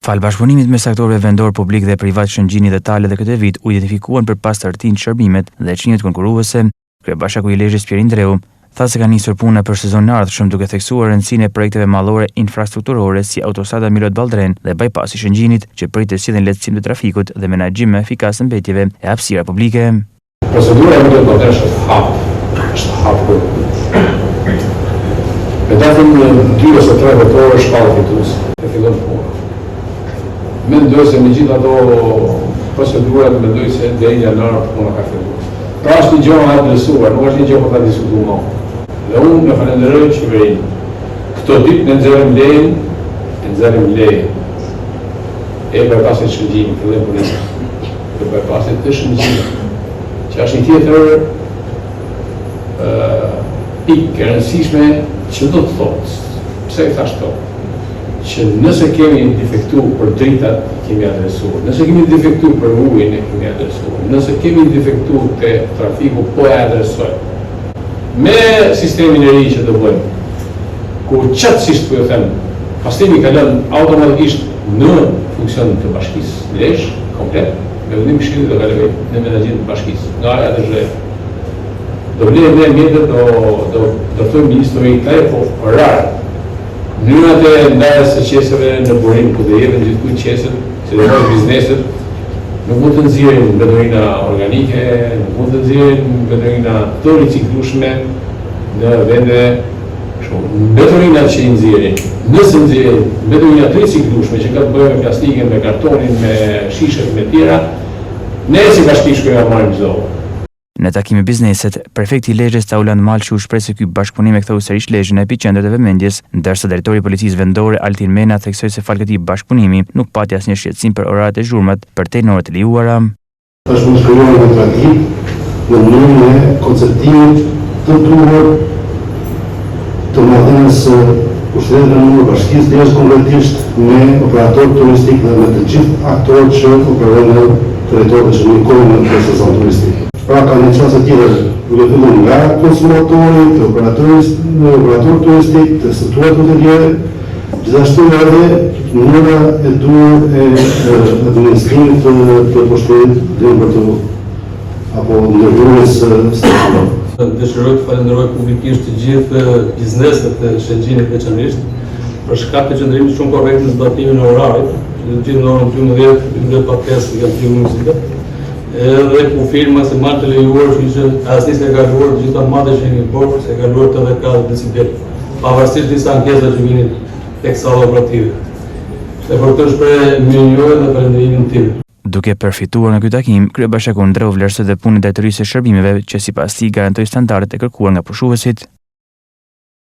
Fal bashkëpunimit mes aktorëve vendor, publik dhe privat, shëngjini detalet e këtë vit u identifikuan për pastërtinë shërbimet dhe çmimet konkurruese. Kryebashkiaku i Lezhës Pjerin Dreu tha se ka nisur puna për sezonin e ardhshëm duke theksuar rëndësinë e projekteve mallore infrastrukturore si autostrada Milot-Balltren dhe bypassi Shëngjinit, që pritet të sjellin lehtësim të trafikut dhe menaxhim më efikas të mbetjeve e hapësira publike. Procedura e Milot-Balltren është hapur. Me datën 2 ose 3 vetore shkallë fitues e fillon puna. Mendoj se me gjithë ato procedurat, mendoj se deri në janar puna ka filluar. Pra është një gjë e adresuar, nuk është një gjë për ta diskutuar. Dhe unë në falenderoj qeverinë. Këto ditë ne nxjerrim lejen. E bypassit Shëngjinit, fillim punës. E bypassit të Shëngjinit, që është një tjetër pikë e rëndësishme që do të thotë, pse e thash këto? Që nëse kemi defektu për dritat, kemi adresuar. Nëse kemi defektu për ujin, e kemi adresuar. Nëse kemi defektu të trafiku, po e adresojmë. Me sistemin e ri që të bëjmë, ku qëtësisht po ju them, pastimi ka lënë automatikisht në funksion të bashkisë Lezhë, komplet, me vendim këshillit do kaloj në menaxhim të bashkisë. Nga area të Zhevë. Do vlerë ne mjetët do thojmë ministri Klaj, po rarë. Mënyrat e ndarjes së qesëve në burim ku do jepen gjithkujt qesët, si dhe bizneset, nuk mund të nxjerrin mbetërina organike, nuk mund të nxjerrin mbetërina të riciklueshme në vende shumë. Mbetërinat që i nxjerrin, nëse nxjerrin mbetërina të riciklueshme që ka të bëjë me plastikën, me kartonin, me shishet, me tjera, ne si bashki shkojmë marrim çdo. Në takim me bizneset, prefekti i Lezhës Tauland Malçi u shpreh se ky bashkëpunim e ktheu sërish Lezhën në epicentër të vëmendjes, ndërsa drejtori i policisë vendore Altin Mena theksoi se fal këtij bashkëpunimi nuk pati asnjë shqetësim për oraret e zhurmat përtej në orët e lijuara. Është shkruar në tragik në mënyrën e konceptimit të duhur të marrëdhënies ushtrimit në numër bashkisë Lezhë konkretisht me operator turistik dhe me të gjithë aktorët që operojnë në territorin e Shëngjinit në sezon turistik. Pra ka një qasë tjetër, duke filluar nga konsumatori, të operator turistik, të strukturat hoteliere, gjithashtu edhe mënyra e duhur e administrimit të poshterit dhe për të apo ndërhyrjes stacionare. Dëshiroj të falenderoj publikisht të gjithë bizneset e Shëngjinit veçanërisht për shkak të qëndrimit shumë korrekt në zbatimin e orarit, që të gjithë në orën 12:15 kanë filluar muzikë. Edhe ku firma se marrë të lejuar, që asnjë s'e ka kaluar të gjitha matet që kemi bërë, s'e ka kaluar të edhe ka decibel, pavarësisht disa ankesa që vinin tek salla operative. Dhe për këtë shpreh mirënjohjen dhe falënderimin tim. Duke përfituar nga ky takim, kryebashkiaku Dreu vlerësoi dhe punën e drejtorisë së shërbimeve që sipas tij garantoi standardet e kërkuar nga pushuesit.